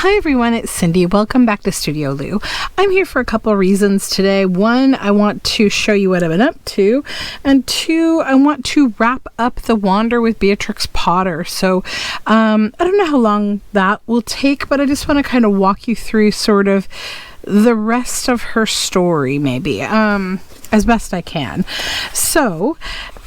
Hi everyone, it's Cindy. Welcome back to Studioloo. I'm here for a couple of reasons today. One, I want to show you what I've been up to. And two, I want to wrap up the wander with Beatrix Potter. So I don't know how long that will take, but I just want to kind of walk you through sort of the rest of her story, maybe, as best I can. So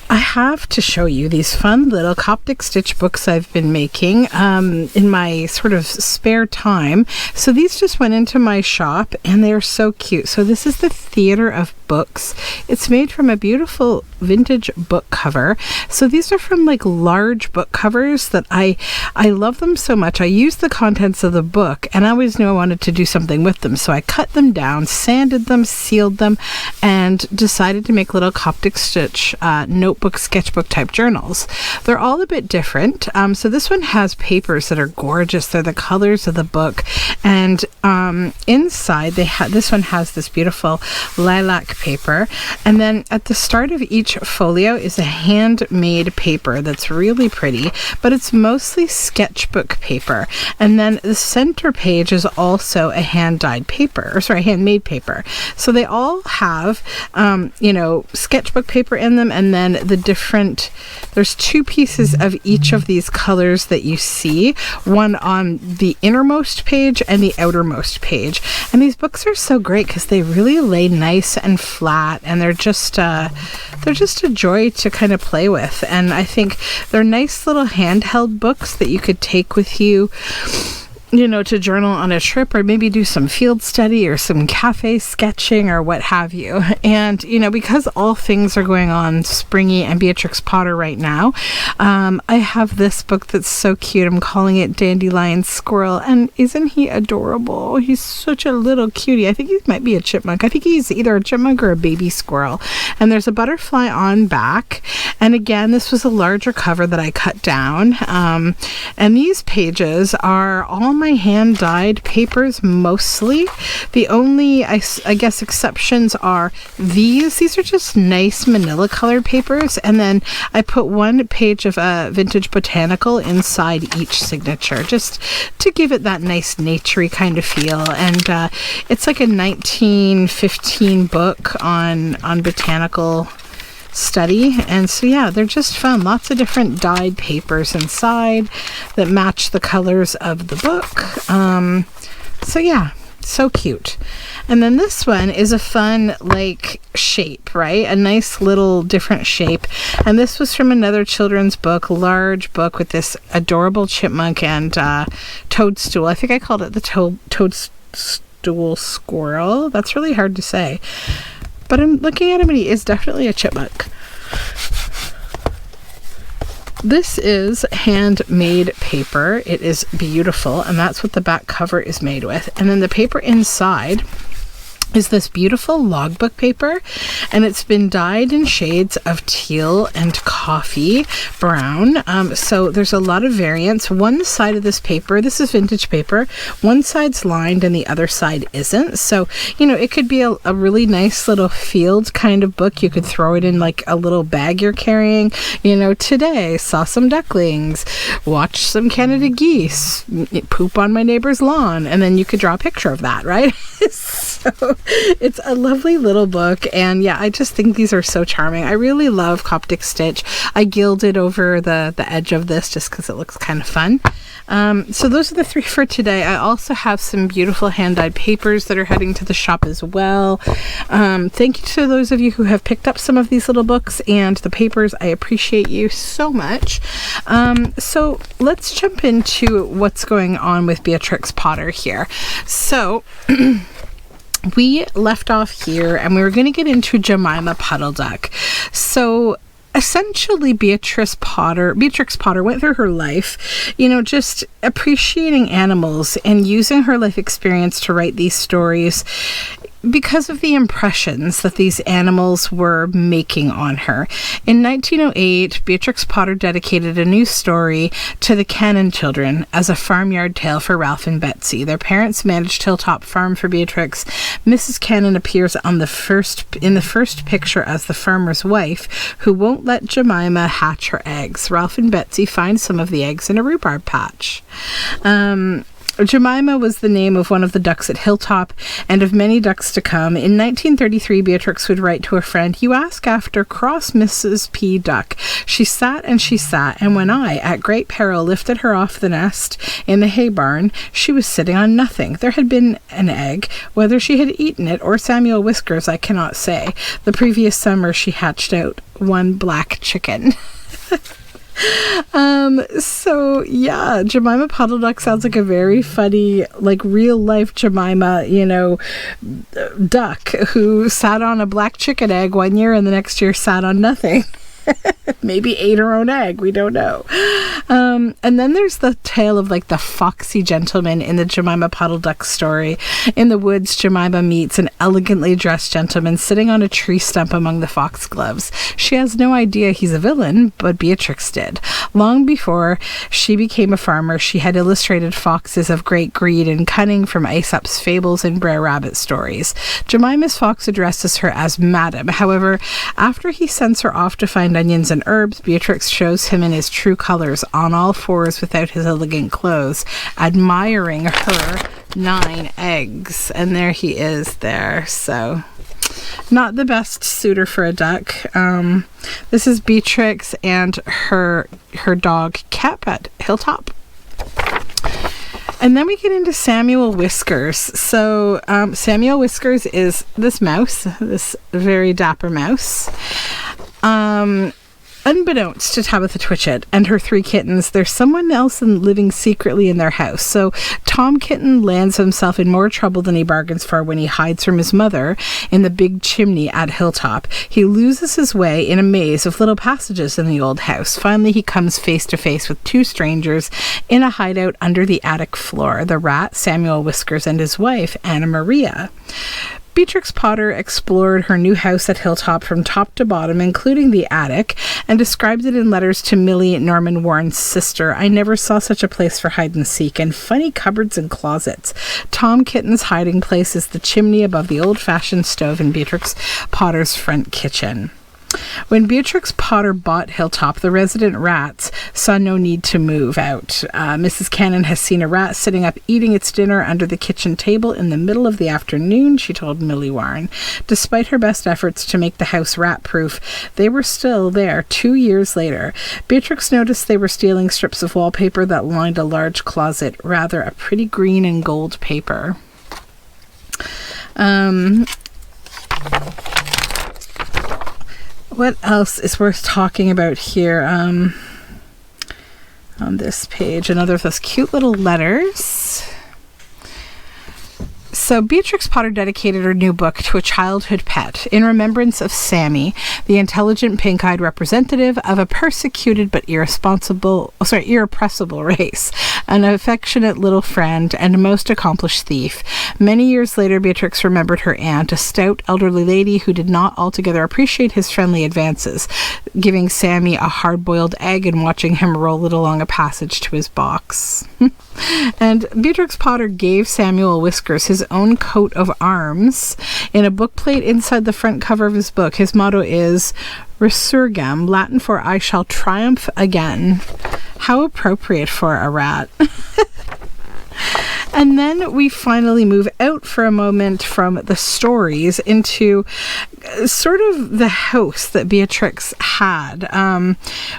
I have to show you these fun little Coptic stitch books I've been making in my sort of spare time. So these just went into my shop and they're so cute. So this is the Theater of Books. It's made from a beautiful vintage book cover. So these are from like large book covers that I love them so much. I use the contents of the book and I always knew I wanted to do something with them. So I cut them down, sanded them, sealed them, and decided to make little Coptic stitch notebook, sketchbook type journals. They're all a bit different. So this one has papers that are gorgeous. They're the colors of the book. And inside this one has this beautiful lilac paper. And then at the start of each folio is a handmade paper that's really pretty, but it's mostly sketchbook paper. And then the center page is also a handmade paper. So they all have, sketchbook paper in them, and then there's two pieces of each of these colors that you see, one on the innermost page and the outermost page. And these books are so great because they really lay nice and flat, and they're just a joy to kind of play with. And I think they're nice little handheld books that you could take with you, to journal on a trip, or maybe do some field study or some cafe sketching or what have you. And, because all things are going on Springy and Beatrix Potter right now, I have this book that's so cute. I'm calling it Dandelion Squirrel. And isn't he adorable? He's such a little cutie. I think he might be a chipmunk. I think he's either a chipmunk or a baby squirrel. And there's a butterfly on back. And again, this was a larger cover that I cut down. And these pages are all my hand-dyed papers mostly. The only, I guess, exceptions are these. These are just nice manila colored papers, and then I put one page of a vintage botanical inside each signature, just to give it that nice naturey kind of feel. And it's like a 1915 book on botanical study. And so yeah, they're just fun. Lots of different dyed papers inside that match the colors of the book. So yeah, so cute. And then this one is a fun shape, right? A nice little different shape. And this was from another children's book, large book with this adorable chipmunk and toadstool. I think I called it the toadstool squirrel. That's really hard to say. But I'm looking at him and he is definitely a chipmunk. This is handmade paper. It is beautiful, and that's what the back cover is made with. And then the paper inside is this beautiful logbook paper, and it's been dyed in shades of teal and coffee brown. So there's a lot of variants. One side of this paper, this is vintage paper, one side's lined and the other side isn't. So, it could be a really nice little field kind of book. You could throw it in like a little bag you're carrying. Today, saw some ducklings, watched some Canada geese, poop on my neighbor's lawn, and then you could draw a picture of that, right? So it's a lovely little book, and yeah, I just think these are so charming. I really love Coptic stitch. I gilded over the edge of this just because it looks kind of fun. So those are the three for today. I also have some beautiful hand-dyed papers that are heading to the shop as well. Thank you to those of you who have picked up some of these little books and the papers. I appreciate you so much. So let's jump into what's going on with Beatrix Potter here. So we left off here and we were going to get into Jemima Puddle Duck. So essentially Beatrix Potter went through her life, just appreciating animals and using her life experience to write these stories because of the impressions that these animals were making on her. In 1908, Beatrix Potter dedicated a new story to the Cannon children as a farmyard tale for Ralph and Betsy. Their parents managed Hilltop Farm for Beatrix. Mrs. Cannon appears in the first picture as the farmer's wife who won't let Jemima hatch her eggs. Ralph and Betsy find some of the eggs in a rhubarb patch. Jemima was the name of one of the ducks at Hilltop and of many ducks to come. In 1933, Beatrix would write to a friend, "You ask after cross Mrs. P. Duck. She sat, and when I, at great peril, lifted her off the nest in the hay barn, she was sitting on nothing. There had been an egg. Whether she had eaten it or Samuel Whiskers, I cannot say. The previous summer she hatched out one black chicken." So yeah, Jemima Puddle Duck sounds like a very funny, like real life Jemima, duck who sat on a black chicken egg one year and the next year sat on nothing. Maybe ate her own egg, we don't know. And then there's the tale of like the foxy gentleman in the Jemima Puddle Duck story. In the woods, Jemima meets an elegantly dressed gentleman sitting on a tree stump among the foxgloves. She has no idea he's a villain, but Beatrix did. Long before she became a farmer, she had illustrated foxes of great greed and cunning from Aesop's fables and Brer Rabbit stories. Jemima's fox addresses her as Madam. However, after he sends her off to find onions and herbs, Beatrix shows him in his true colors, on all fours without his elegant clothes, admiring her 9 eggs. And there he is there. So not the best suitor for a duck. This is Beatrix and her dog Kep at Hilltop. And then we get into Samuel Whiskers. So Samuel Whiskers is this mouse, this very dapper mouse. Unbeknownst to Tabitha Twitchett and her 3 kittens, there's someone else living secretly in their house. So Tom Kitten lands himself in more trouble than he bargains for when he hides from his mother in the big chimney at Hilltop. He loses his way in a maze of little passages in the old house. Finally, he comes face to face with 2 strangers in a hideout under the attic floor, the rat Samuel Whiskers and his wife, Anna Maria. Beatrix Potter explored her new house at Hilltop from top to bottom, including the attic, and described it in letters to Millie, Norman Warren's sister. "I never saw such a place for hide and seek, and funny cupboards and closets. Tom Kitten's hiding place is the chimney above the old-fashioned stove in Beatrix Potter's front kitchen." When Beatrix Potter bought Hilltop, the resident rats saw no need to move out. Mrs. Cannon has seen a rat sitting up eating its dinner under the kitchen table in the middle of the afternoon, she told Millie Warren. Despite her best efforts to make the house rat-proof, they were still there 2 years later. Beatrix noticed they were stealing strips of wallpaper that lined a large closet, rather a pretty green and gold paper. What else is worth talking about here on this page? Another of those cute little letters. So Beatrix Potter dedicated her new book to a childhood pet in remembrance of Sammy, the intelligent pink-eyed representative of a persecuted but irrepressible race, an affectionate little friend and most accomplished thief. Many years later, Beatrix remembered her aunt, a stout elderly lady who did not altogether appreciate his friendly advances, giving Sammy a hard-boiled egg and watching him roll it along a passage to his box. And Beatrix Potter gave Samuel Whiskers his own coat of arms. In a bookplate inside the front cover of his book, his motto is Resurgam, Latin for I shall triumph again. How appropriate for a rat. And then we finally move out for a moment from the stories into sort of the house that Beatrix had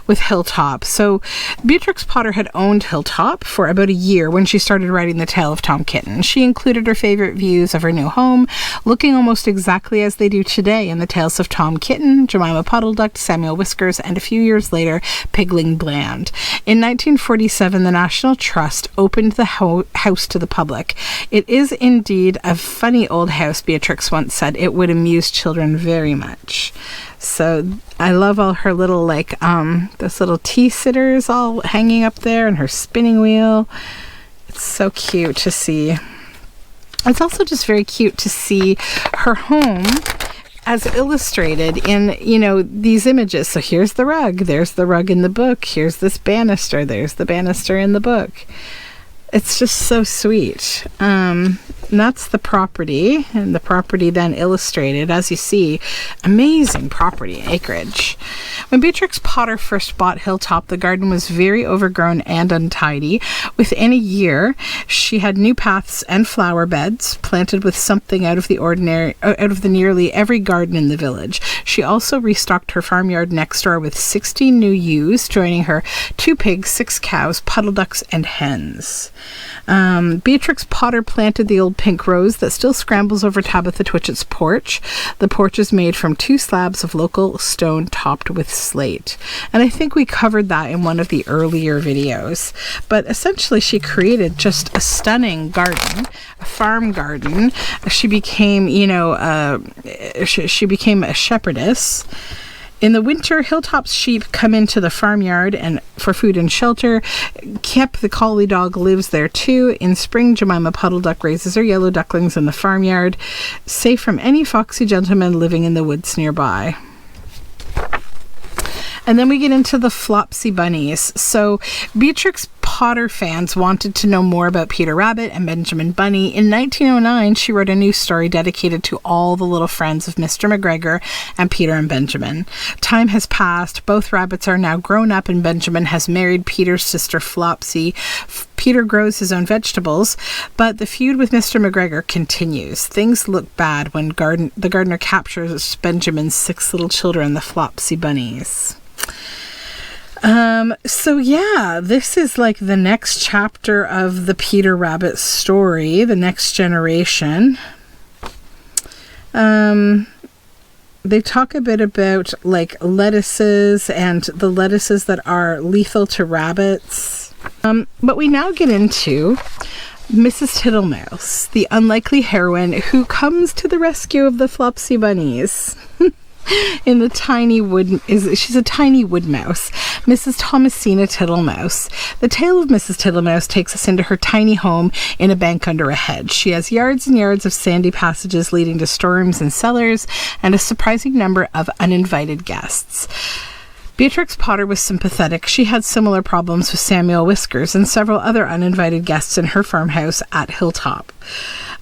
with Hilltop. So Beatrix Potter had owned Hilltop for about a year when she started writing the tale of Tom Kitten. She included her favorite views of her new home, looking almost exactly as they do today in the tales of Tom Kitten, Jemima Puddle Duck, Samuel Whiskers, and a few years later, Pigling Bland. In 1947, the National Trust opened the house to the public. It is indeed a funny old house, Beatrix once said. It would amuse children very much. So I love all her little those little tea sitters all hanging up there and her spinning wheel. It's so cute to see. It's also just very cute to see her home as illustrated in, these images. So here's the rug. There's the rug in the book. Here's this banister. There's the banister in the book. It's just so sweet. And that's the property, and the property then illustrated. As you see, amazing property acreage. When Beatrix Potter first bought Hilltop, the garden was very overgrown and untidy. Within a year, she had new paths and flower beds planted with something out of the nearly every garden in the village. She also restocked her farmyard next door with 60 new ewes, joining her 2 pigs, 6 cows, puddle ducks, and hens. Beatrix Potter planted the old pink rose that still scrambles over Tabitha Twitchett's porch. The porch is made from 2 slabs of local stone topped with slate. And I think we covered that in one of the earlier videos. But essentially she created just a stunning garden, a farm garden. She became, she became a shepherdess. In the winter, Hilltop's sheep come into the farmyard and for food and shelter. Kep, the collie dog, lives there too. In spring, Jemima Puddle Duck raises her yellow ducklings in the farmyard, safe from any foxy gentleman living in the woods nearby. And then we get into the Flopsy Bunnies. So Beatrix Potter fans wanted to know more about Peter Rabbit and Benjamin Bunny. In 1909, she wrote a new story dedicated to all the little friends of Mr. McGregor and Peter and Benjamin. Time has passed. Both rabbits are now grown up, and Benjamin has married Peter's sister Flopsy. Peter grows his own vegetables, but the feud with Mr. McGregor continues. Things look bad when the gardener captures Benjamin's 6 little children, the Flopsy Bunnies. So yeah, this is like the next chapter of the Peter Rabbit story, the next generation. They talk a bit about like lettuces and the lettuces that are lethal to rabbits. But we now get into Mrs. Tittlemouse, the unlikely heroine who comes to the rescue of the Flopsy Bunnies. In the tiny she's a tiny wood mouse, Mrs. Thomasina Tittlemouse. The tale of Mrs. Tittlemouse takes us into her tiny home in a bank under a hedge. She has yards and yards of sandy passages leading to storerooms and cellars, and a surprising number of uninvited guests. Beatrix Potter was sympathetic. She had similar problems with Samuel Whiskers and several other uninvited guests in her farmhouse at Hilltop.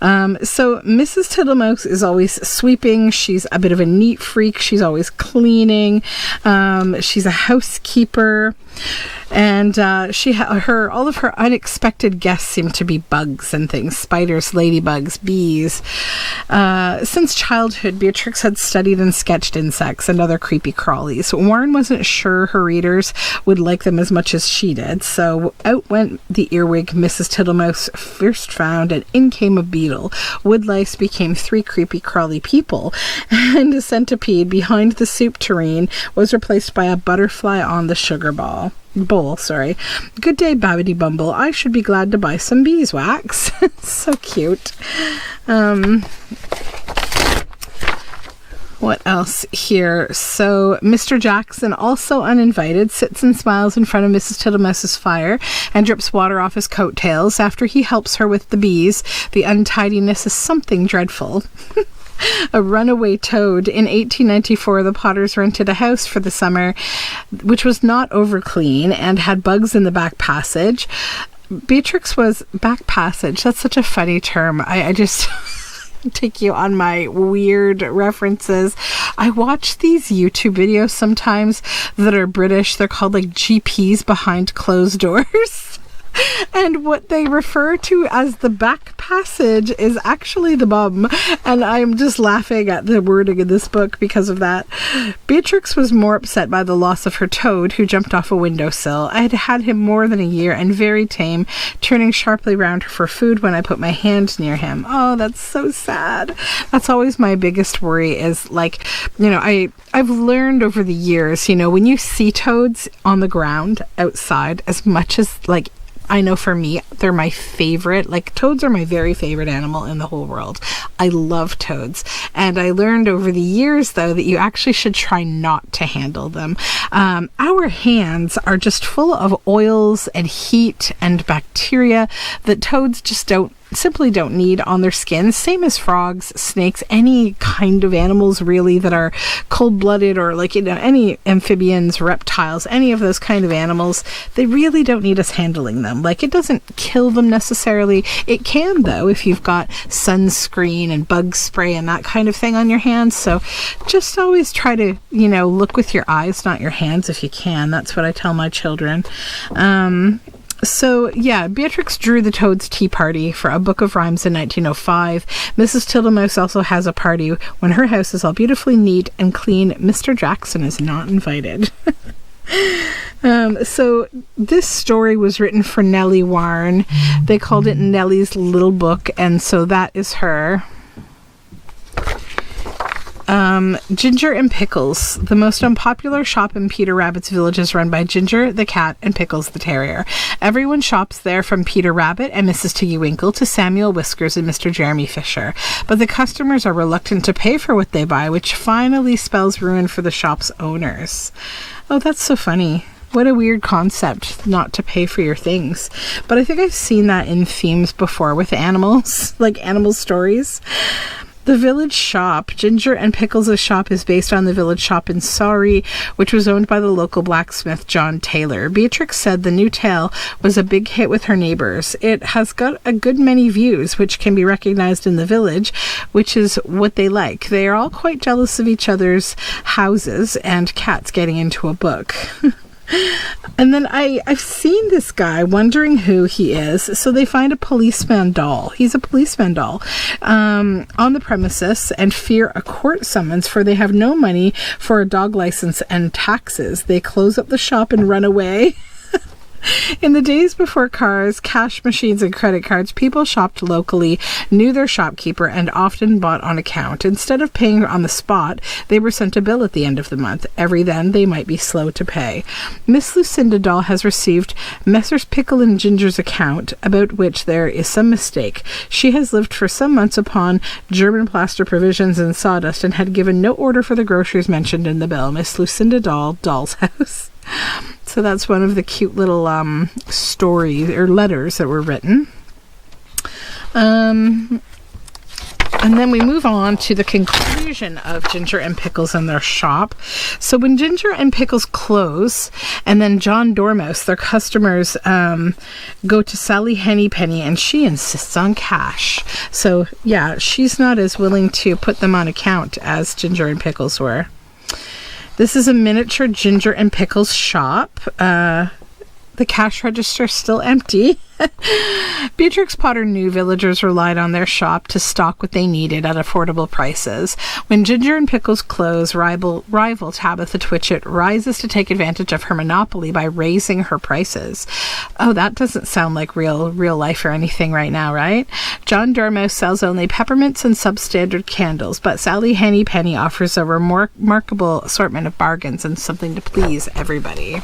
So Mrs. Tittlemouse is always sweeping. She's a bit of a neat freak. She's always cleaning. She's a housekeeper. And all of her unexpected guests seem to be bugs and things, spiders, ladybugs, bees. Since childhood, Beatrix had studied and sketched insects and other creepy crawlies. Warren wasn't sure her readers would like them as much as she did, so out went the earwig Mrs. Tittlemouse first found, and in came a beetle. Woodlice became 3 creepy crawly people, and a centipede behind the soup tureen was replaced by a butterfly on the sugar bowl. Good day, Babbity Bumble. I should be glad to buy some beeswax. So cute. What else here? So Mr. Jackson, also uninvited, sits and smiles in front of Mrs. Tittlemouse's fire and drips water off his coattails. After he helps her with the bees, the untidiness is something dreadful. A runaway toad. In 1894, the Potters rented a house for the summer, which was not over clean and had bugs in the back passage. Beatrix was back passage. That's such a funny term. I just take you on my weird references. I watch these YouTube videos sometimes that are British. They're called like GPs behind closed doors. And what they refer to as the back passage is actually the bum. And I'm just laughing at the wording in this book because of that. Beatrix was more upset by the loss of her toad, who jumped off a windowsill. I had had him more than a year and very tame, turning sharply round for food when I put my hand near him. Oh, that's so sad. That's always my biggest worry is like, I've learned over the years, when you see toads on the ground outside, as much as like, I know for me, they're my favorite. Like, toads are my very favorite animal in the whole world. I love toads. And I learned over the years, though, that you actually should try not to handle them. Our hands are just full of oils and heat and bacteria that toads just don't simply don't need on their skin. Same as frogs, snakes, any kind of animals really that are cold-blooded, or like, any amphibians, reptiles, any of those kind of animals. They really don't need us handling them. Like, it doesn't kill them necessarily. It can, though, if you've got sunscreen and bug spray and that kind of thing on your hands. So just always try to, look with your eyes, not your hands, if you can. That's what I tell my children. So, yeah, Beatrix drew the Toad's Tea Party for A Book of Rhymes in 1905. Mrs. Tittlemouse also has a party when her house is all beautifully neat and clean. Mr. Jackson is not invited. So this story was written for Nellie Warren. They called it Nellie's Little Book, and so that is her. Ginger and Pickles. The most unpopular shop in Peter Rabbit's village is run by Ginger the cat and Pickles the terrier. Everyone shops there, from Peter Rabbit and Mrs. Tiggy Winkle to Samuel Whiskers and Mr. Jeremy Fisher. But the customers are reluctant to pay for what they buy, which finally spells ruin for the shop's owners. Oh, that's so funny. What a weird concept, not to pay for your things. But I think I've seen that in themes before with animals, like animal stories. The village shop, Ginger and Pickles' shop, is based on the village shop in Surrey, which was owned by the local blacksmith John Taylor. Beatrix said the new tale was a big hit with her neighbours. It has got a good many views, which can be recognised in the village, which is what they like. They are all quite jealous of each other's houses and cats getting into a book. And then I've seen this guy, wondering who he is. So they find a policeman doll. He's a policeman doll on the premises, and fear a court summons, for they have no money for a dog license and taxes. They close up the shop and run away. In the days before cars, cash machines, and credit cards, people shopped locally, knew their shopkeeper, and often bought on account. Instead of paying on the spot, they were sent a bill at the end of the month. Every then, they might be slow to pay. Miss Lucinda Doll has received Messrs. Pickle and Ginger's account, about which there is some mistake. She has lived for some months upon German plaster provisions and sawdust, and had given no order for the groceries mentioned in the bill. Miss Lucinda Doll, Doll's House. So that's one of the cute little stories or letters that were written. And then we move on to the conclusion of Ginger and Pickles and their shop. So when Ginger and Pickles close, and then John Dormouse, their customers, go to Sally Hennypenny, and she insists on cash. So yeah, she's not as willing to put them on account as Ginger and Pickles were. This is a miniature Ginger and Pickles shop. The cash register is still empty. Beatrix Potter knew villagers relied on their shop to stock what they needed at affordable prices. When Ginger and Pickles close, rival Tabitha Twitchit rises to take advantage of her monopoly by raising her prices. Oh, that doesn't sound like real life or anything right now, right? John Dormouse sells only peppermints and substandard candles, but Sally Hennypenny offers a remarkable assortment of bargains and something to please everybody.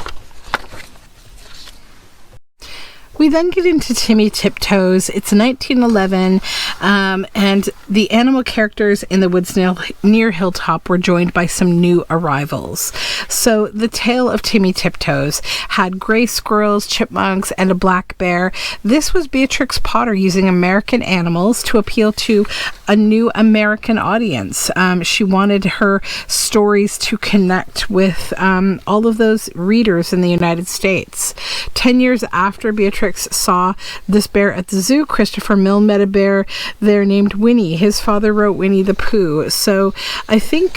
We then get into Timmy Tiptoes. It's 1911, and the animal characters in the woods near Hilltop were joined by some new arrivals. So the tale of Timmy Tiptoes had gray squirrels, chipmunks, and a black bear. This was Beatrix Potter using American animals to appeal to a new American audience. She wanted her stories to connect with all of those readers in the United States. 10 years after Beatrix saw this bear at the zoo, Christopher Milne met a bear there named Winnie. His father wrote Winnie the Pooh. So I think,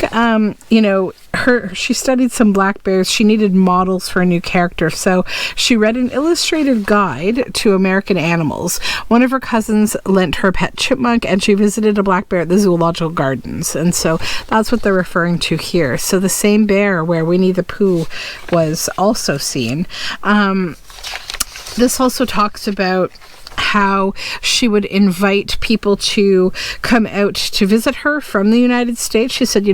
she studied some black bears. She needed models for a new character. So she read an illustrated guide to American animals. One of her cousins lent her a pet chipmunk, and she visited a black bear at the zoological gardens. And so that's what they're referring to here. So the same bear where Winnie the Pooh was also seen. This also talks about how she would invite people to come out to visit her from the United States. She said,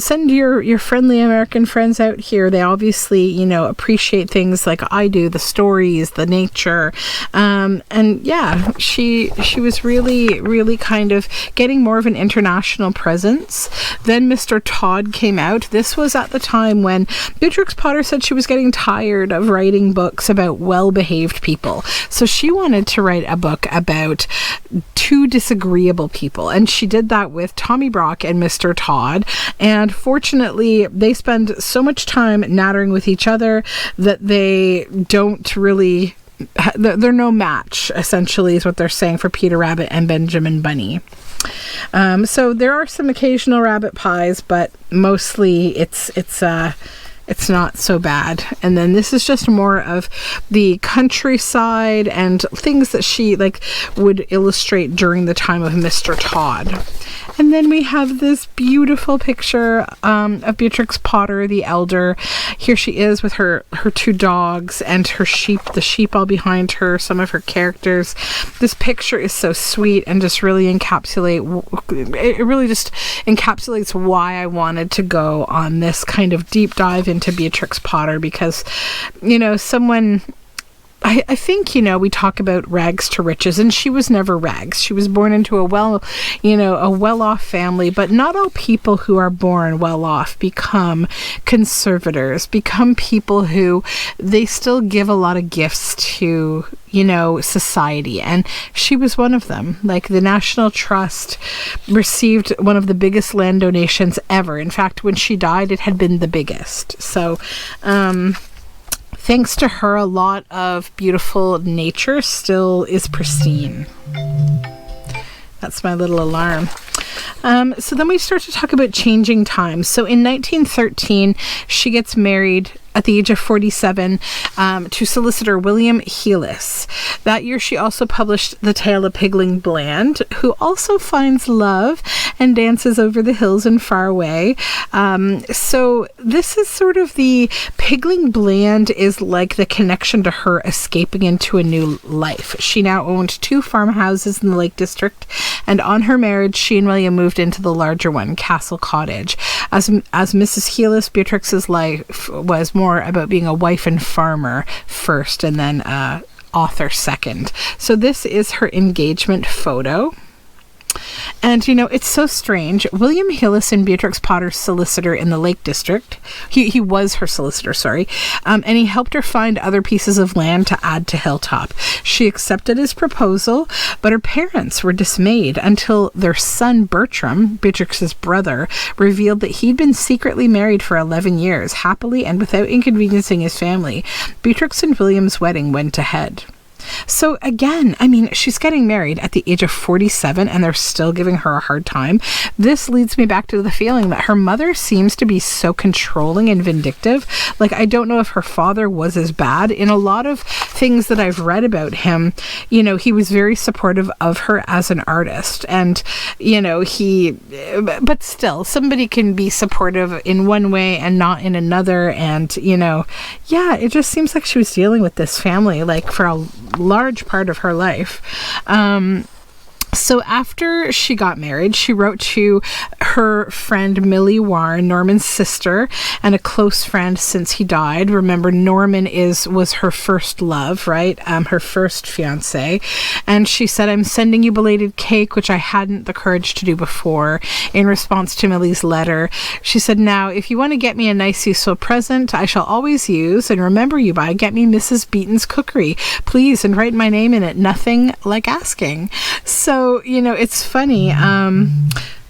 send your friendly American friends out here. They obviously, appreciate things like I do, the stories, the nature. And yeah, she was really, really kind of getting more of an international presence. Then Mr. Todd came out. This was at the time when Beatrix Potter said she was getting tired of writing books about well-behaved people. So she wanted wanted to write a book about two disagreeable people, and she did that with Tommy Brock and Mr. Todd. And fortunately, they spend so much time nattering with each other that they don't really... They're no match, essentially, is what they're saying for Peter Rabbit and Benjamin Bunny. So there are some occasional rabbit pies, but mostly it's not so bad. And then this is just more of the countryside and things that she would illustrate during the time of Mr. Todd. And then we have this beautiful picture of Beatrix Potter, the elder. Here she is with her two dogs and her sheep, the sheep all behind her, some of her characters. This picture is so sweet and just really encapsulates why I wanted to go on this kind of deep dive into Beatrix Potter, because, I think, we talk about rags to riches, and she was never rags. She was born into a well-off family, but not all people who are born well-off become conservators, become people who they still give a lot of gifts to, society. And she was one of them. The National Trust received one of the biggest land donations ever. In fact, when she died, it had been the biggest. So, thanks to her, a lot of beautiful nature still is pristine. That's my little alarm. So then we start to talk about changing times. So in 1913, she gets married at the age of 47 to solicitor William Heelis. That year, she also published The Tale of Pigling Bland, who also finds love and dances over the hills and far away. So this is sort of the Pigling Bland is like the connection to her escaping into a new life. She now owned 2 farmhouses in the Lake District, and on her marriage, she and William moved into the larger one, Castle Cottage. As Mrs. Heelis, Beatrix's life was more about being a wife and farmer first, and then author second. So this is her engagement photo. And, it's so strange. William Heelis and Beatrix Potter's solicitor in the Lake District. He was her solicitor, sorry. And he helped her find other pieces of land to add to Hilltop. She accepted his proposal, but her parents were dismayed until their son Bertram, Beatrix's brother, revealed that he'd been secretly married for 11 years, happily and without inconveniencing his family. Beatrix and William's wedding went ahead. So again, she's getting married at the age of 47 and they're still giving her a hard time. This leads me back to the feeling that her mother seems to be so controlling and vindictive. I don't know if her father was as bad. In a lot of things that I've read about him, he was very supportive of her as an artist. And, but still, somebody can be supportive in one way and not in another. And, it just seems like she was dealing with this family, for a large part of her life. So after she got married, she wrote to her friend Millie Warren, Norman's sister, and a close friend since he died. Remember, Norman was her first love, right? Her first fiancé. And she said, "I'm sending you belated cake, which I hadn't the courage to do before," in response to Millie's letter. She said, "Now, if you want to get me a nice, useful present, I shall always use and remember you by, get me Mrs. Beeton's cookery, please, and write my name in it. Nothing like asking." So, it's funny.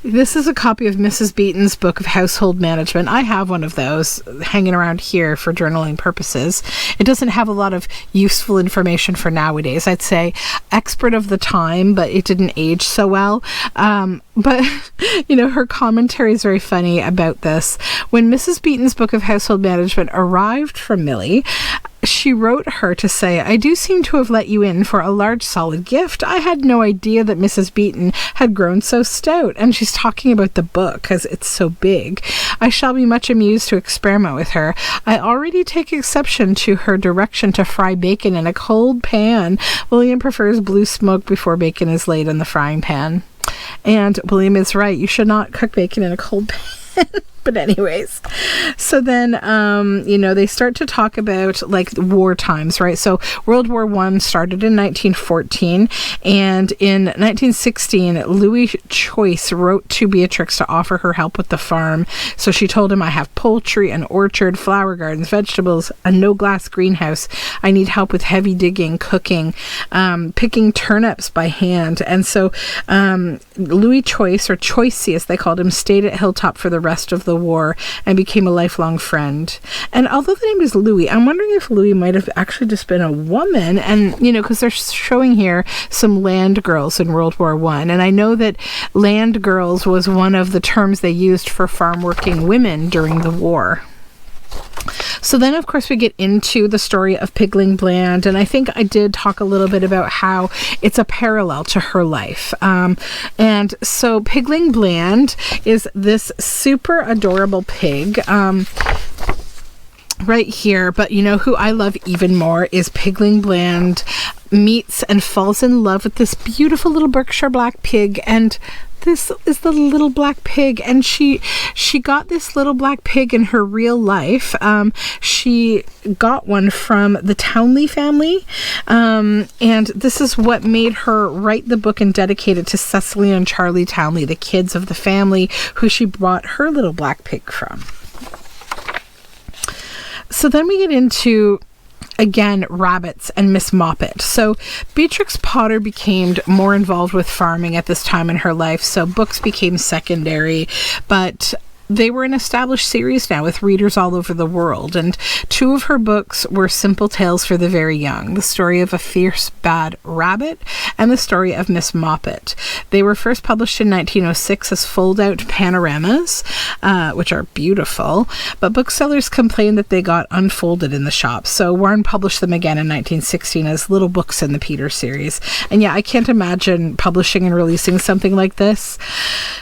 This is a copy of Mrs. Beeton's Book of Household Management. I have one of those hanging around here for journaling purposes. It doesn't have a lot of useful information for nowadays. I'd say expert of the time, but it didn't age so well. But, her commentary is very funny about this. When Mrs. Beeton's Book of Household Management arrived from Millie, she wrote her to say, "I do seem to have let you in for a large solid gift. I had no idea that Mrs. Beeton had grown so stout." And she's talking about the book because it's so big. "I shall be much amused to experiment with her. I already take exception to her direction to fry bacon in a cold pan. William prefers blue smoke before bacon is laid in the frying pan." And William is right. You should not cook bacon in a cold pan. But anyways, so then, they start to talk about like war times, right? So World War I started in 1914, and in 1916, Louis Choice wrote to Beatrix to offer her help with the farm. So she told him, I have poultry, an orchard, flower gardens, vegetables, a no-glass greenhouse. I need help with heavy digging, cooking, picking turnips by hand. And so Louis Choice, or Choicey as they called him, stayed at Hilltop for the rest of the war and became a lifelong friend. And although the name is Louis, I'm wondering if Louis might have actually just been a woman, and because they're showing here some land girls in World War I, and I know that land girls was one of the terms they used for farm working women during the war. So then, of course, we get into the story of Pigling Bland, and I think I did talk a little bit about how it's a parallel to her life. And so Pigling Bland is this super adorable pig. Right here, but who I love even more is Pigling Bland meets and falls in love with this beautiful little Berkshire Black pig, and this is the little black pig, and she got this little black pig in her real life. She got one from the Townley family, and this is what made her write the book and dedicate it to Cecily and Charlie Townley, the kids of the family who she bought her little black pig from. So then we get into, again, rabbits and Miss Moppet. So Beatrix Potter became more involved with farming at this time in her life, so books became secondary, but they were an established series now with readers all over the world, and two of her books were simple tales for the very young, the story of a fierce bad rabbit and the story of Miss Moppet. They were first published in 1906 as fold-out panoramas, which are beautiful, but booksellers complained that they got unfolded in the shops, so Warren published them again in 1916 as little books in the Peter series. And yeah, I can't imagine publishing and releasing something like this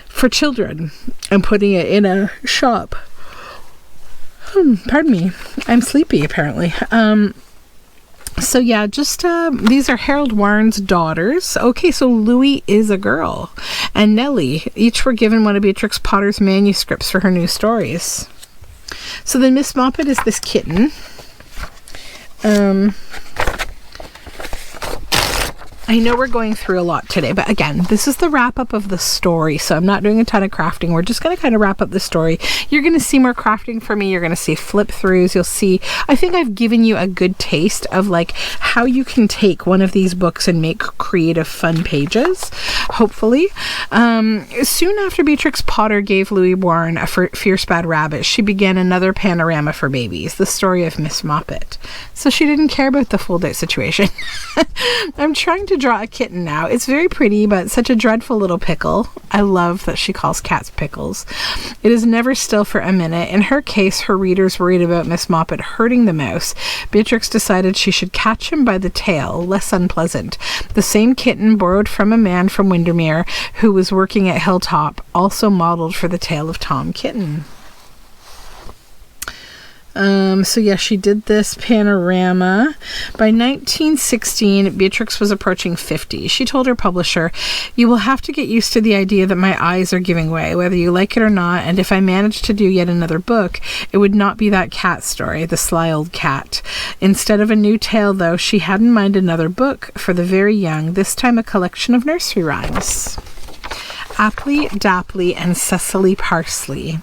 for children and putting it in a shop. Pardon me, I'm sleepy apparently. So yeah, just these are Harold Warren's daughters. Okay, so Louis is a girl, and Nellie, each were given one of Beatrix Potter's manuscripts for her new stories. So then Miss Moppet is this kitten. I know we're going through a lot today, but again, this is the wrap up of the story, so I'm not doing a ton of crafting. We're just going to kind of wrap up the story. You're going to see more crafting from me. You're going to see flip throughs. You'll see, I think I've given you a good taste of like how you can take one of these books and make creative fun pages, hopefully. Soon after Beatrix Potter gave Louis Warren a fierce bad rabbit, she began another panorama for babies, the story of Miss Moppet. So she didn't care about the fold-out situation. I'm trying to draw a kitten now. It's very pretty, but such a dreadful little pickle. I love that she calls cats pickles. It is never still for a minute. In her case, her readers worried about Miss Moppet hurting the mouse. Beatrix decided she should catch him by the tail, less unpleasant. The same kitten, borrowed from a man from Windermere who was working at Hilltop, also modeled for the tale of Tom Kitten. So yeah, she did this panorama. By 1916, Beatrix was approaching 50. She told her publisher, "You will have to get used to the idea that my eyes are giving way, whether you like it or not, and if I managed to do yet another book, it would not be that cat story, the sly old cat." Instead of a new tale, though, she had in mind another book for the very young, this time a collection of nursery rhymes. Apply, Dapply, and Cecily Parsley.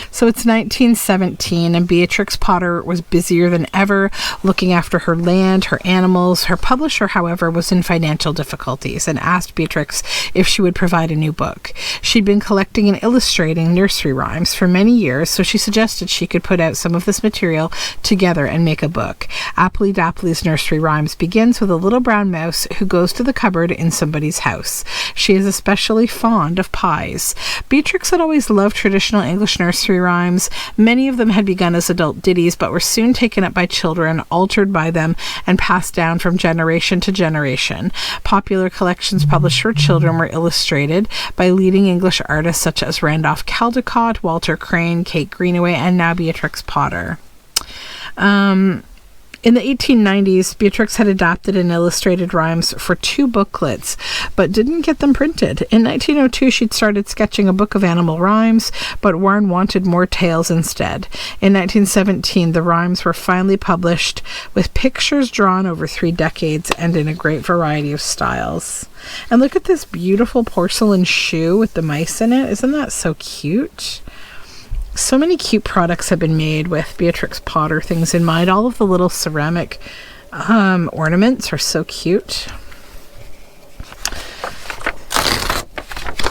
So it's 1917, and Beatrix Potter was busier than ever looking after her land, her animals. Her publisher, however, was in financial difficulties and asked Beatrix if she would provide a new book. She'd been collecting and illustrating nursery rhymes for many years, so she suggested she could put out some of this material together and make a book. Apply Dapply's Nursery Rhymes begins with a little brown mouse who goes to the cupboard in somebody's house. She is especially fond of pies. Beatrix had always loved traditional English nursery rhymes. Many of them had begun as adult ditties, but were soon taken up by children, altered by them, and passed down from generation to generation. Popular collections published for children were illustrated by leading English artists such as Randolph Caldecott, Walter Crane, Kate Greenaway, and now Beatrix Potter. In the 1890s, Beatrix had adapted and illustrated rhymes for 2 booklets, but didn't get them printed. In 1902, she'd started sketching a book of animal rhymes, but Warren wanted more tales instead. In 1917, the rhymes were finally published with pictures drawn over 3 decades and in a great variety of styles. And look at this beautiful porcelain shoe with the mice in it. Isn't that so cute? So many cute products have been made with Beatrix Potter things in mind. All of the little ceramic ornaments are so cute.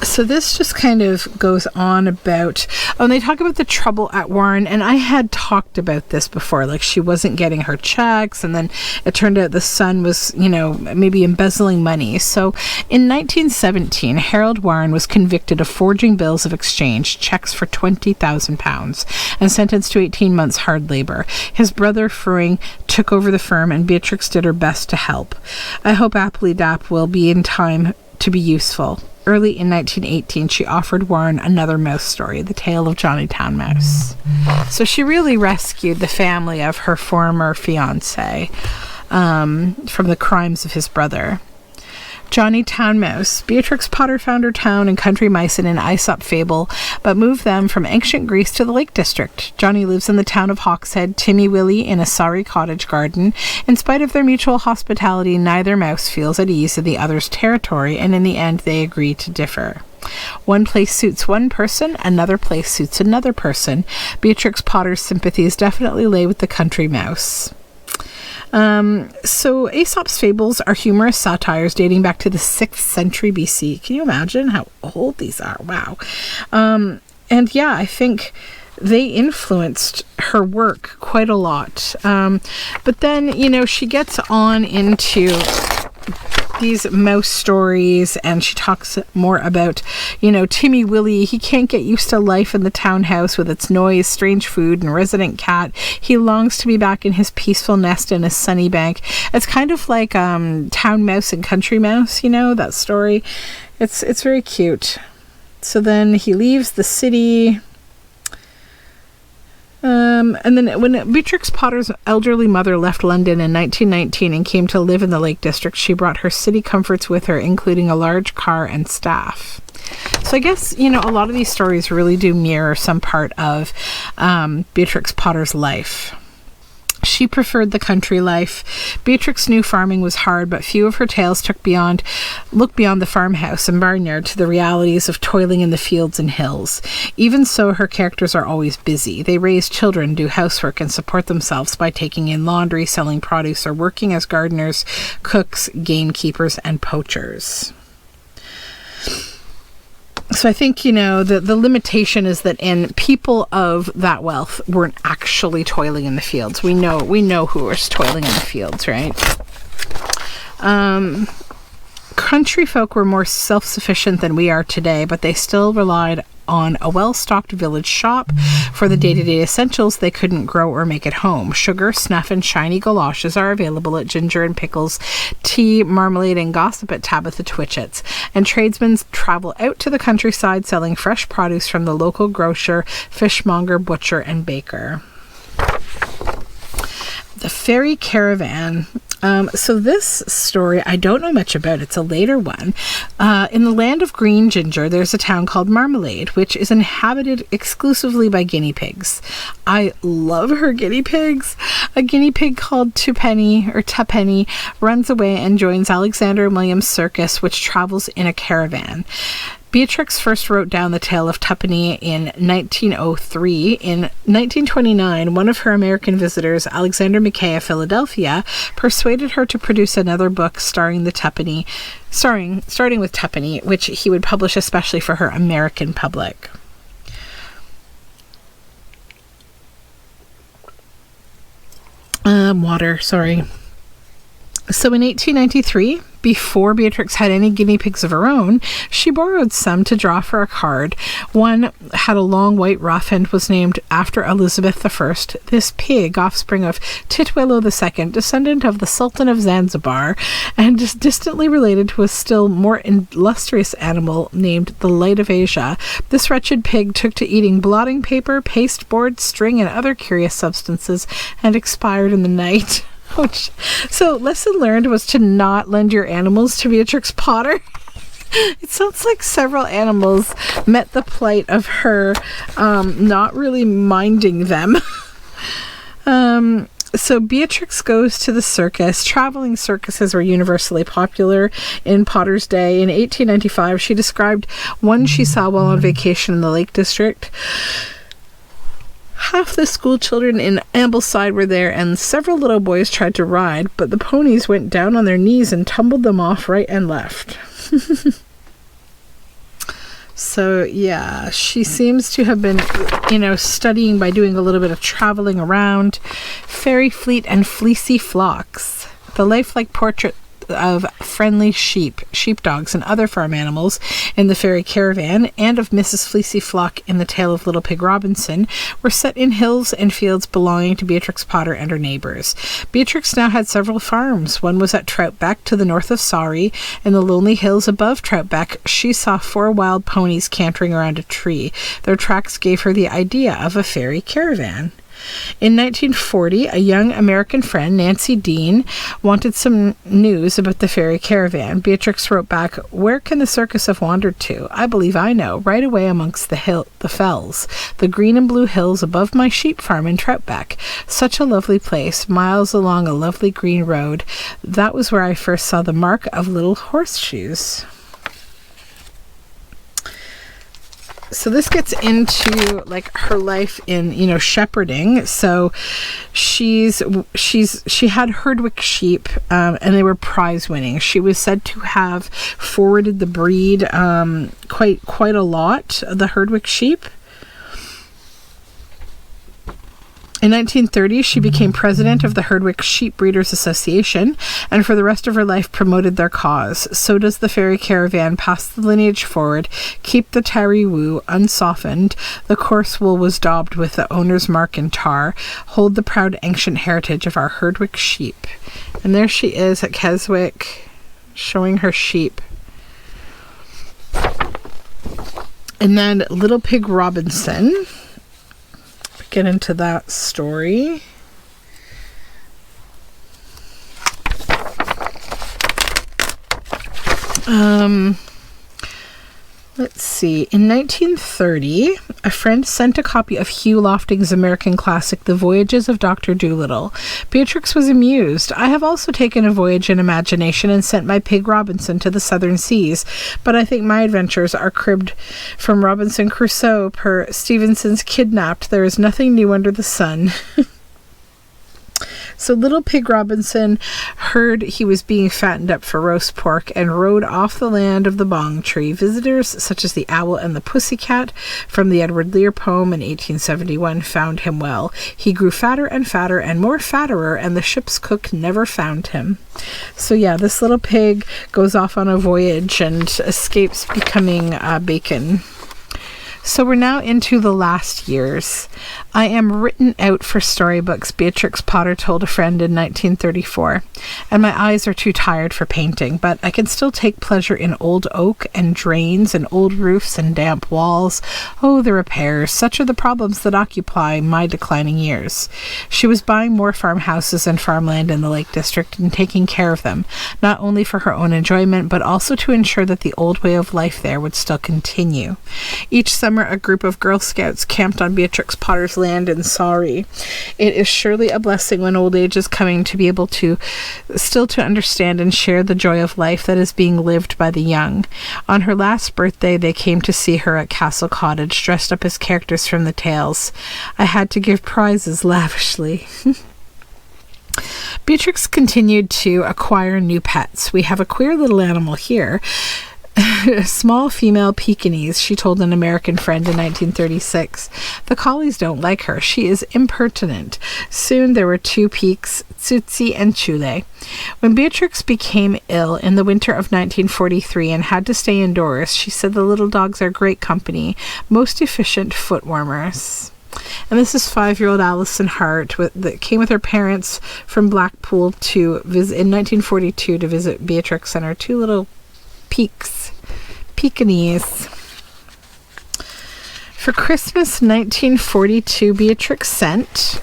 So this just kind of goes on about, and they talk about the trouble at Warren, and I had talked about this before, like she wasn't getting her checks, and then it turned out the son was, maybe embezzling money. So in 1917, Harold Warren was convicted of forging bills of exchange, checks for £20,000, and sentenced to 18 months hard labor. His brother Fruing took over the firm, and Beatrix did her best to help. I hope Apply Dap will be in time to be useful. Early in 1918, she offered Warren another mouse story, The Tale of Johnny Town Mouse. So she really rescued the family of her former fiancé from the crimes of his brother. Johnny Town Mouse. Beatrix Potter found her town and country mice in an Aesop fable, but moved them from ancient Greece to the Lake District. Johnny lives in the town of Hawkshead, Timmy Willie in a sorry cottage garden. In spite of their mutual hospitality, neither mouse feels at ease in the other's territory, and in the end they agree to differ. One place suits one person, another place suits another person. Beatrix Potter's sympathies definitely lay with the country mouse. So Aesop's fables are humorous satires dating back to the 6th century BC. Can you imagine how old these are? Wow. And yeah, I think they influenced her work quite a lot. But then, she gets on into these mouse stories, and she talks more about, Timmy Willie. He can't get used to life in the townhouse with its noise, strange food, and resident cat. He longs to be back in his peaceful nest in a sunny bank. It's kind of like Town Mouse and Country Mouse, that story. It's very cute. So then he leaves the city. And then when Beatrix Potter's elderly mother left London in 1919 and came to live in the Lake District, she brought her city comforts with her, including a large car and staff. So I guess, a lot of these stories really do mirror some part of Beatrix Potter's life. She preferred the country life. Beatrix knew farming was hard, but few of her tales look beyond the farmhouse and barnyard to the realities of toiling in the fields and hills. Even so, her characters are always busy. They raise children, do housework, and support themselves by taking in laundry, selling produce, or working as gardeners, cooks, gamekeepers, and poachers. So I think, the limitation is that people of that wealth weren't actually toiling in the fields. We know who was toiling in the fields, right? Country folk were more self-sufficient than we are today, but they still relied on a well-stocked village shop for the day-to-day essentials they couldn't grow or make at home. Sugar, snuff, and shiny galoshes are available at Ginger and Pickles, tea, marmalade, and gossip at Tabitha Twitchett's. And tradesmen travel out to the countryside selling fresh produce from the local grocer, fishmonger, butcher, and baker. The Fairy Caravan. So this story, I don't know much about. It's a later one. In the land of green ginger, there's a town called Marmalade, which is inhabited exclusively by guinea pigs. I love her guinea pigs. A guinea pig called Tupenny runs away and joins Alexander and William's circus, which travels in a caravan. Beatrix first wrote down the tale of Tupenny in 1903. In 1929, one of her American visitors, Alexander Mackay of Philadelphia, persuaded her to produce another book starting with Tupenny, which he would publish especially for her American public. So in 1893, before Beatrix had any guinea pigs of her own, she borrowed some to draw for a card. One had a long white ruff and was named after Elizabeth I. This pig, offspring of Titwelo II, descendant of the Sultan of Zanzibar, and distantly related to a still more illustrious animal named the Light of Asia. This wretched pig took to eating blotting paper, pasteboard, string, and other curious substances, and expired in the night. Ouch. So lesson learned was to not lend your animals to Beatrix Potter. It sounds like several animals met the plight of her not really minding them. So Beatrix goes to the circus. Traveling circuses were universally popular in Potter's day. In 1895, she described one she saw while on vacation in the Lake District. Half the school children in Ambleside were there, and several little boys tried to ride, but the ponies went down on their knees and tumbled them off right and left. So, yeah, she seems to have been, studying by doing a little bit of traveling around. Fairy fleet and fleecy flocks. The lifelike portrait of friendly sheepdogs, and other farm animals in the fairy caravan, and of Mrs. Fleecy Flock in the tale of Little Pig Robinson, were set in hills and fields belonging to Beatrix Potter and her neighbours. Beatrix now had several farms. One was at Troutbeck, to the north of Sorry. In the lonely hills above Troutbeck, she saw 4 wild ponies cantering around a tree. Their tracks gave her the idea of a fairy caravan. In 1940, a young American friend, Nancy Dean, wanted some news about the fairy caravan. Beatrix wrote back, "Where can the circus have wandered to? I believe I know, right away amongst the fells, the green and blue hills above my sheep farm in Troutbeck. Such a lovely place, miles along a lovely green road. That was where I first saw the mark of little horseshoes." So this gets into like her life in shepherding. So she had Herdwick sheep, and they were prize winning. She was said to have forwarded the breed quite a lot, the Herdwick sheep. In 1930, she became president of the Herdwick Sheep Breeders Association, and for the rest of her life promoted their cause. So does the fairy caravan pass the lineage forward, keep the tarry wool unsoftened, the coarse wool was daubed with the owner's mark and tar, hold the proud ancient heritage of our Herdwick sheep. And there she is at Keswick, showing her sheep. And then Little Pig Robinson. Get into that story. Let's see. In 1930, a friend sent a copy of Hugh Lofting's American classic, The Voyages of Dr. Dolittle. Beatrix was amused. "I have also taken a voyage in imagination and sent my pig Robinson to the southern seas, but I think my adventures are cribbed from Robinson Crusoe per Stevenson's Kidnapped. There is nothing new under the sun." So Little Pig Robinson heard he was being fattened up for roast pork and rode off the land of the bong tree. Visitors such as the owl and the pussycat from the Edward Lear poem in 1871 found him well. He grew fatter and more fatterer, and the ship's cook never found him. So yeah, this little pig goes off on a voyage and escapes becoming bacon. So we're now into the last years. "I am written out for storybooks," Beatrix Potter told a friend in 1934, "and my eyes are too tired for painting, but I can still take pleasure in old oak and drains and old roofs and damp walls. Oh, the repairs, such are the problems that occupy my declining years." She was buying more farmhouses and farmland in the Lake District and taking care of them, not only for her own enjoyment, but also to ensure that the old way of life there would still continue. Each summer, a group of Girl Scouts camped on Beatrix Potter's land in Sorry. It is surely a blessing when old age is coming to be able to still to understand and share the joy of life that is being lived by the young. On her last birthday, they came to see her at Castle Cottage, dressed up as characters from the tales. I had to give prizes lavishly. Beatrix continued to acquire new pets. We have a queer little animal here. A small female Pekingese, she told an American friend in 1936. "The collies don't like her. She is impertinent." Soon there were 2 Peeks, Tsutsi and Chule. When Beatrix became ill in the winter of 1943 and had to stay indoors, she said the little dogs are great company, most efficient foot warmers. And this is 5-year-old Alison Hart that came with her parents from Blackpool to visit in 1942 to visit Beatrix and her 2 little Pekingese. For Christmas 1942, Beatrix sent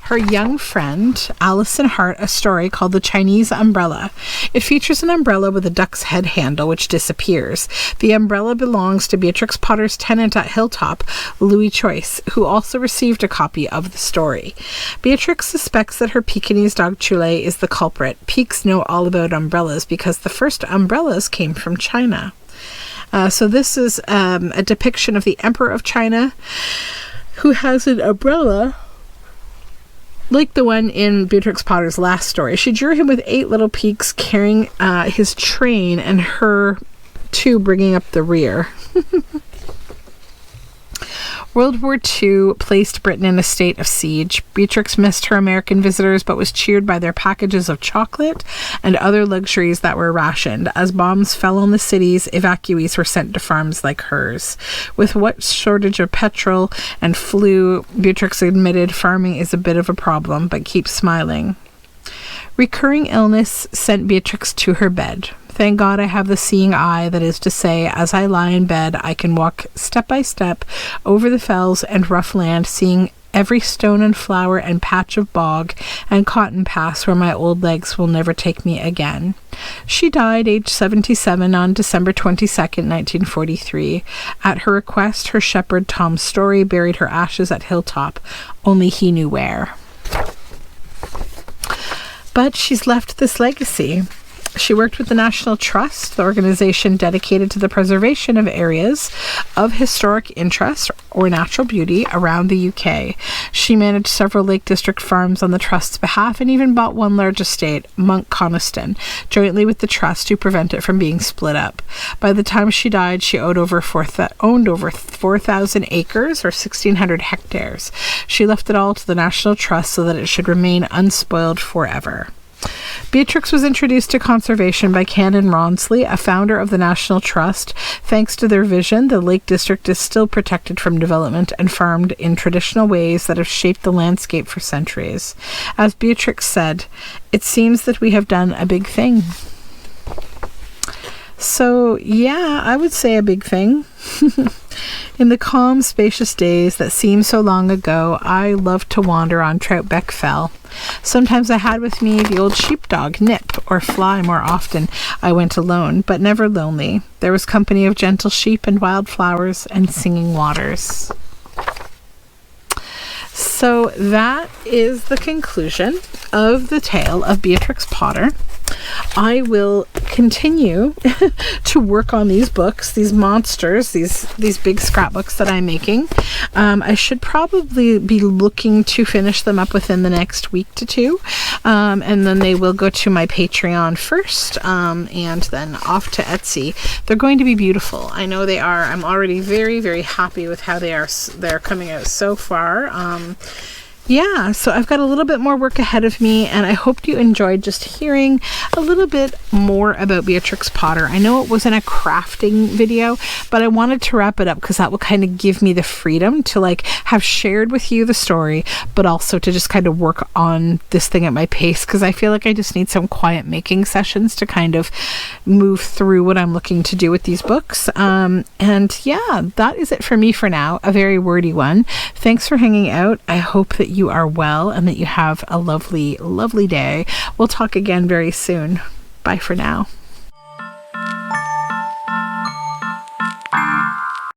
her young friend, Alison Hart, a story called The Chinese Umbrella. It features an umbrella with a duck's head handle which disappears. The umbrella belongs to Beatrix Potter's tenant at Hilltop, Louis Choice, who also received a copy of the story. Beatrix suspects that her Pekingese dog Chule is the culprit. Peaks know all about umbrellas because the first umbrellas came from China. So this is a depiction of the Emperor of China, who has an umbrella like the one in Beatrix Potter's last story. She drew him with 8 little peaks carrying his train, and her 2 bringing up the rear. World War II placed Britain in a state of siege. Beatrix missed her American visitors, but was cheered by their packages of chocolate and other luxuries that were rationed. As bombs fell on the cities, evacuees were sent to farms like hers. With what shortage of petrol and flu, Beatrix admitted farming is a bit of a problem, but keeps smiling. Recurring illness sent Beatrix to her bed. Thank God I have the seeing eye, that is to say, as I lie in bed, I can walk step by step over the fells and rough land, seeing every stone and flower and patch of bog and cotton pass where my old legs will never take me again. She died aged 77 on December 22nd, 1943. At her request, her shepherd Tom Story buried her ashes at Hilltop. Only he knew where. But she's left this legacy. She worked with the National Trust, the organization dedicated to the preservation of areas of historic interest or natural beauty around the UK. She managed several Lake District farms on the Trust's behalf and even bought one large estate, Monk Coniston, jointly with the Trust to prevent it from being split up. By the time she died, she owned over 4,000 acres or 1,600 hectares. She left it all to the National Trust so that it should remain unspoiled forever. Beatrix was introduced to conservation by Canon Rawnsley, a founder of the National Trust. Thanks to their vision, the Lake District is still protected from development and farmed in traditional ways that have shaped the landscape for centuries. As Beatrix said, "It seems that we have done a big thing." So, yeah, I would say a big thing. In the calm, spacious days that seem so long ago, I loved to wander on Troutbeck Fell. Sometimes I had with me the old sheepdog, Nip, or Fly. More often I went alone, but never lonely. There was company of gentle sheep and wild flowers and singing waters. So that is the conclusion of the tale of Beatrix Potter. I will continue to work on these books, these monsters, these big scrapbooks that I'm making. I should probably be looking to finish them up within the next week to 2. And then they will go to my Patreon first, and then off to Etsy. They're going to be beautiful. I know they are. I'm already very, very happy with how they're coming out so far. Yeah, so I've got a little bit more work ahead of me, and I hope you enjoyed just hearing a little bit more about Beatrix Potter. I know it wasn't a crafting video, but I wanted to wrap it up because that will kind of give me the freedom to have shared with you the story, but also to just kind of work on this thing at my pace, because I feel like I just need some quiet making sessions to kind of move through what I'm looking to do with these books. And yeah, that is it for me for now. A very wordy one. Thanks for hanging out. I hope that you are well and that you have a lovely, lovely day. We'll talk again very soon. Bye for now.